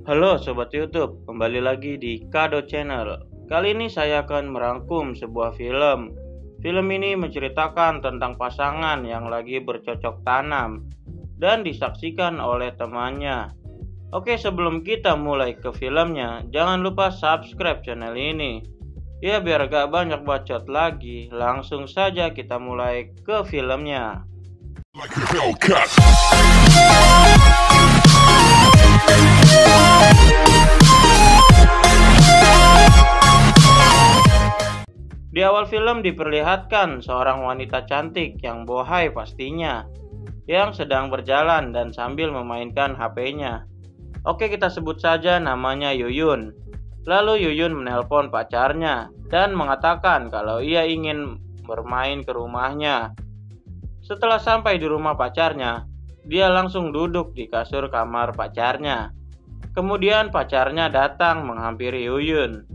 Halo Sobat YouTube, kembali lagi di Kado Channel. Kali ini saya akan merangkum sebuah film. Film ini menceritakan tentang pasangan yang lagi bercocok tanam dan disaksikan oleh temannya. Oke, sebelum kita mulai ke filmnya, jangan lupa subscribe channel ini. Ya, biar gak banyak bacot lagi, langsung saja kita mulai ke filmnya. Di awal film diperlihatkan seorang wanita cantik yang bohai pastinya, yang sedang berjalan dan sambil memainkan HP-nya. Oke, kita sebut saja namanya Yuyun. Lalu Yuyun menelpon pacarnya dan mengatakan kalau ia ingin bermain ke rumahnya. Setelah sampai di rumah pacarnya, dia langsung duduk di kasur kamar pacarnya. Kemudian pacarnya datang menghampiri Yuyun.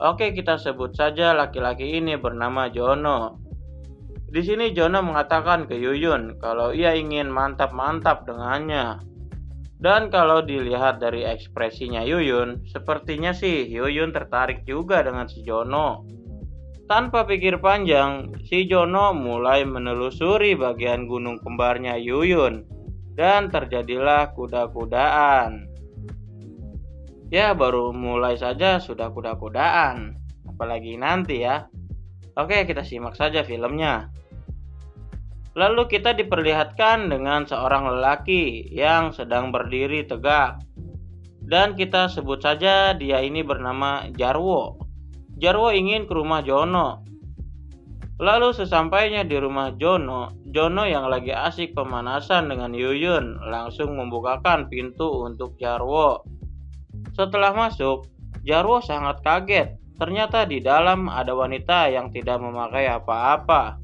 Oke, kita sebut saja laki-laki ini bernama Jono. Di sini Jono mengatakan ke Yuyun kalau ia ingin mantap-mantap dengannya. Dan kalau dilihat dari ekspresinya Yuyun, sepertinya sih Yuyun tertarik juga dengan si Jono. Tanpa pikir panjang, si Jono mulai menelusuri bagian gunung kembarnya Yuyun. Dan terjadilah kuda-kudaan. Ya, baru mulai saja sudah kuda-kudaan. Apalagi nanti ya. Oke, kita simak saja filmnya. Lalu kita diperlihatkan dengan seorang lelaki yang sedang berdiri tegak. Dan kita sebut saja dia ini bernama Jarwo. Jarwo ingin ke rumah Jono. Lalu sesampainya di rumah Jono, Jono yang lagi asik pemanasan dengan Yuyun langsung membukakan pintu untuk Jarwo. Setelah masuk, Jarwo sangat kaget. Ternyata di dalam ada wanita yang tidak memakai apa-apa.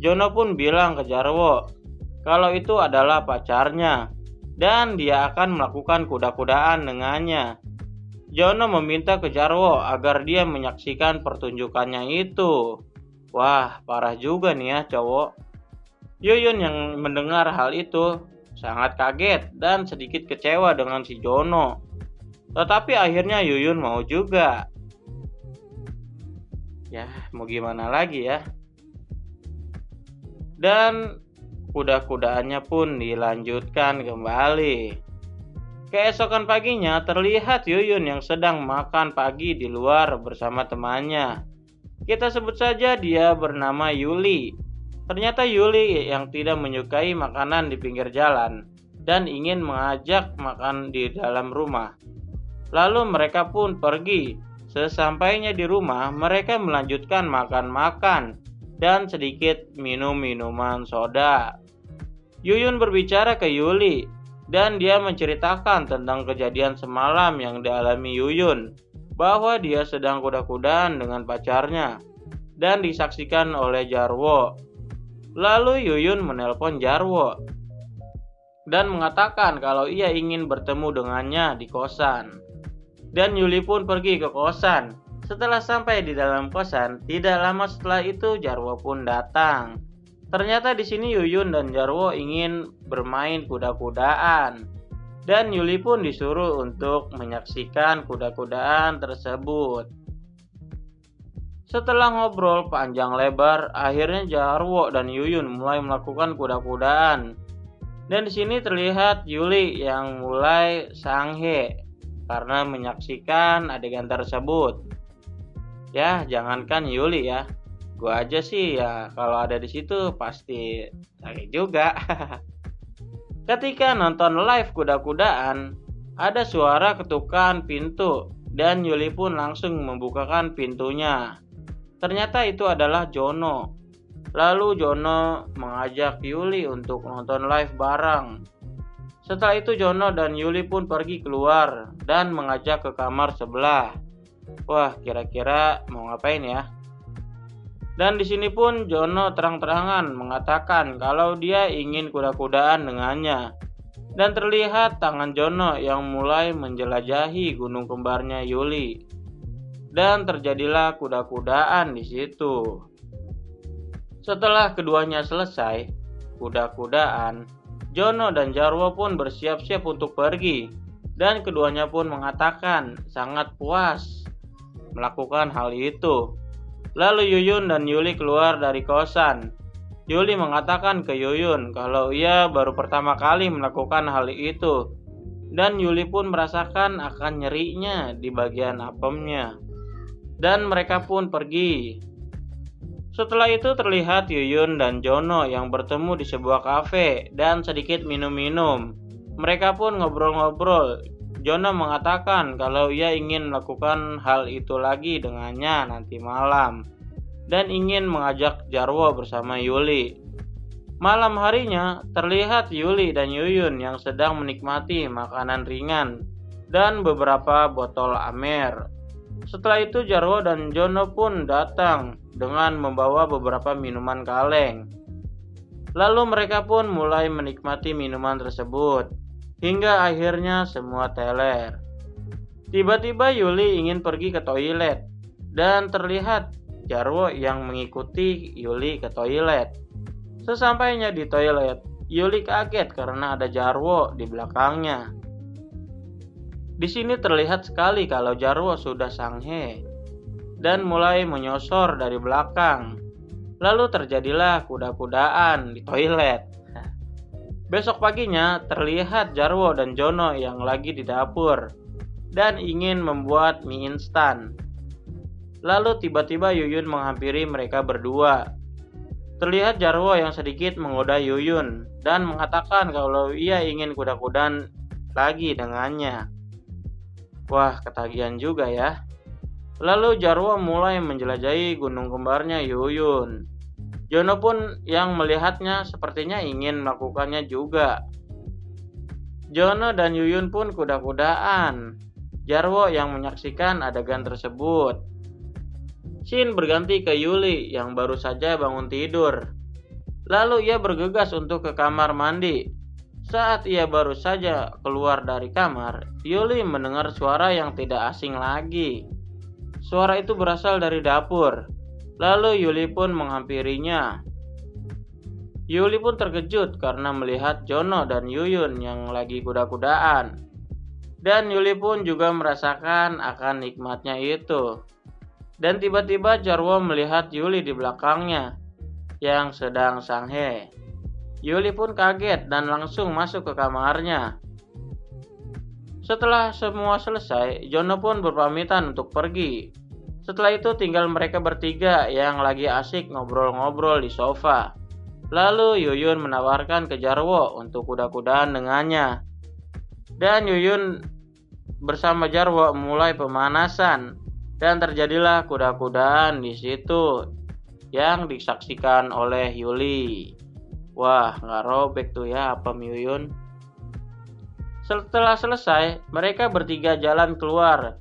Jono pun bilang ke Jarwo kalau itu adalah pacarnya dan dia akan melakukan kuda-kudaan dengannya. Jono meminta ke Jarwo agar dia menyaksikan pertunjukannya itu. Wah, parah juga nih ya cowok. Yuyun yang mendengar hal itu sangat kaget dan sedikit kecewa dengan si Jono. Tetapi akhirnya Yuyun mau juga. Ya, mau gimana lagi ya. Dan kuda-kudaannya pun dilanjutkan kembali. Keesokan paginya terlihat Yuyun yang sedang makan pagi di luar bersama temannya. Kita sebut saja dia bernama Yuli. Ternyata Yuli yang tidak menyukai makanan di pinggir jalan dan ingin mengajak makan di dalam rumah. Lalu mereka pun pergi. Sesampainya di rumah, mereka melanjutkan makan-makan dan sedikit minum minuman soda. Yuyun berbicara ke Yuli dan dia menceritakan tentang kejadian semalam yang dialami Yuyun, bahwa dia sedang kuda-kudaan dengan pacarnya dan disaksikan oleh Jarwo. Lalu Yuyun menelpon Jarwo dan mengatakan kalau ia ingin bertemu dengannya di kosan. Dan Yuli pun pergi ke kosan. Setelah sampai di dalam kosan, tidak lama setelah itu Jarwo pun datang. Ternyata di sini Yuyun dan Jarwo ingin bermain kuda-kudaan. Dan Yuli pun disuruh untuk menyaksikan kuda-kudaan tersebut. Setelah ngobrol panjang lebar, akhirnya Jarwo dan Yuyun mulai melakukan kuda-kudaan. Dan di sini terlihat Yuli yang mulai sanghe karena menyaksikan adegan tersebut. Ya, jangankan Yuli ya. Gua aja sih ya kalau ada di situ pasti sakit juga. Ketika nonton live kuda-kudaan, ada suara ketukan pintu dan Yuli pun langsung membukakan pintunya. Ternyata itu adalah Jono. Lalu Jono mengajak Yuli untuk nonton live bareng. Setelah itu Jono dan Yuli pun pergi keluar dan mengajak ke kamar sebelah. Wah, kira-kira mau ngapain ya? Dan di sini pun Jono terang-terangan mengatakan kalau dia ingin kuda-kudaan dengannya. Dan terlihat tangan Jono yang mulai menjelajahi gunung kembarnya Yuli. Dan terjadilah kuda-kudaan di situ. Setelah keduanya selesai kuda-kudaan, Jono dan Jarwo pun bersiap-siap untuk pergi. dan keduanya pun mengatakan sangat puas melakukan hal itu. Lalu Yuyun dan Yuli keluar dari kosan. Yuli mengatakan ke Yuyun kalau ia baru pertama kali melakukan hal itu, dan Yuli pun merasakan akan nyerinya di bagian apemnya. Dan mereka pun pergi. Setelah itu terlihat Yuyun dan Jono yang bertemu di sebuah kafe dan sedikit minum-minum. Mereka pun ngobrol-ngobrol. Jono mengatakan kalau ia ingin melakukan hal itu lagi dengannya nanti malam dan ingin mengajak Jarwo bersama Yuli. Malam harinya terlihat Yuli dan Yuyun yang sedang menikmati makanan ringan dan beberapa botol Amer. Setelah itu Jarwo dan Jono pun datang dengan membawa beberapa minuman kaleng. Lalu mereka pun mulai menikmati minuman tersebut hingga akhirnya semua teler. Tiba-tiba Yuli ingin pergi ke toilet dan terlihat Jarwo yang mengikuti Yuli ke toilet. Sesampainya di toilet, Yuli kaget karena ada Jarwo di belakangnya. Di sini terlihat sekali kalau Jarwo sudah sanghe dan mulai menyosor dari belakang. Lalu terjadilah kuda-kudaan di toilet. Besok paginya terlihat Jarwo dan Jono yang lagi di dapur dan ingin membuat mie instan. Lalu tiba-tiba Yuyun menghampiri mereka berdua. Terlihat Jarwo yang sedikit menggoda Yuyun dan mengatakan kalau ia ingin kuda-kudaan lagi dengannya. Wah, ketagihan juga ya. Lalu Jarwo mulai menjelajahi gunung kembarnya Yuyun. Jono pun yang melihatnya sepertinya ingin melakukannya juga. Jono dan Yuyun pun kuda-kudaan. Jarwo yang menyaksikan adegan tersebut. Scene berganti ke Yuli yang baru saja bangun tidur. Lalu ia bergegas untuk ke kamar mandi. Saat ia baru saja keluar dari kamar, Yuli mendengar suara yang tidak asing lagi. Suara itu berasal dari dapur. Lalu Yuli pun menghampirinya. Yuli pun terkejut karena melihat Jono dan Yuyun yang lagi kuda-kudaan. Dan Yuli pun juga merasakan akan nikmatnya itu. Dan tiba-tiba Jarwo melihat Yuli di belakangnya yang sedang sanghe. Yuli pun kaget dan langsung masuk ke kamarnya. Setelah semua selesai, Jono pun berpamitan untuk pergi. Setelah itu tinggal mereka bertiga yang lagi asik ngobrol-ngobrol di sofa. Lalu Yuyun menawarkan ke Jarwo untuk kuda-kudaan dengannya. Dan Yuyun bersama Jarwo mulai pemanasan dan terjadilah kuda-kudaan di situ yang disaksikan oleh Yuli. Wah, nggak robek tuh ya apem Yuyun. Setelah selesai, mereka bertiga jalan keluar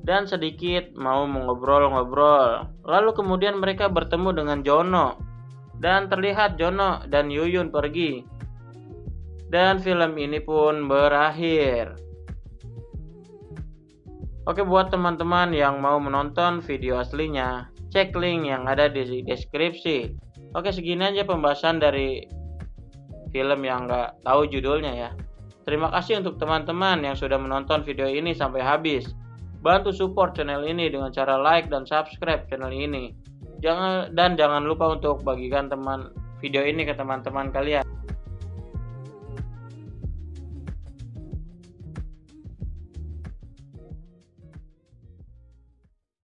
dan sedikit mau mengobrol-ngobrol. Lalu kemudian mereka bertemu dengan Jono dan terlihat Jono dan Yuyun pergi. Dan film ini pun berakhir. Oke, buat teman-teman yang mau menonton video aslinya, cek link yang ada di deskripsi. Oke, segini aja pembahasan dari film yang nggak tahu judulnya ya. Terima kasih untuk teman-teman yang sudah menonton video ini sampai habis. Bantu support channel ini dengan cara like dan subscribe channel ini. Jangan lupa untuk bagikan video ini ke teman-teman kalian.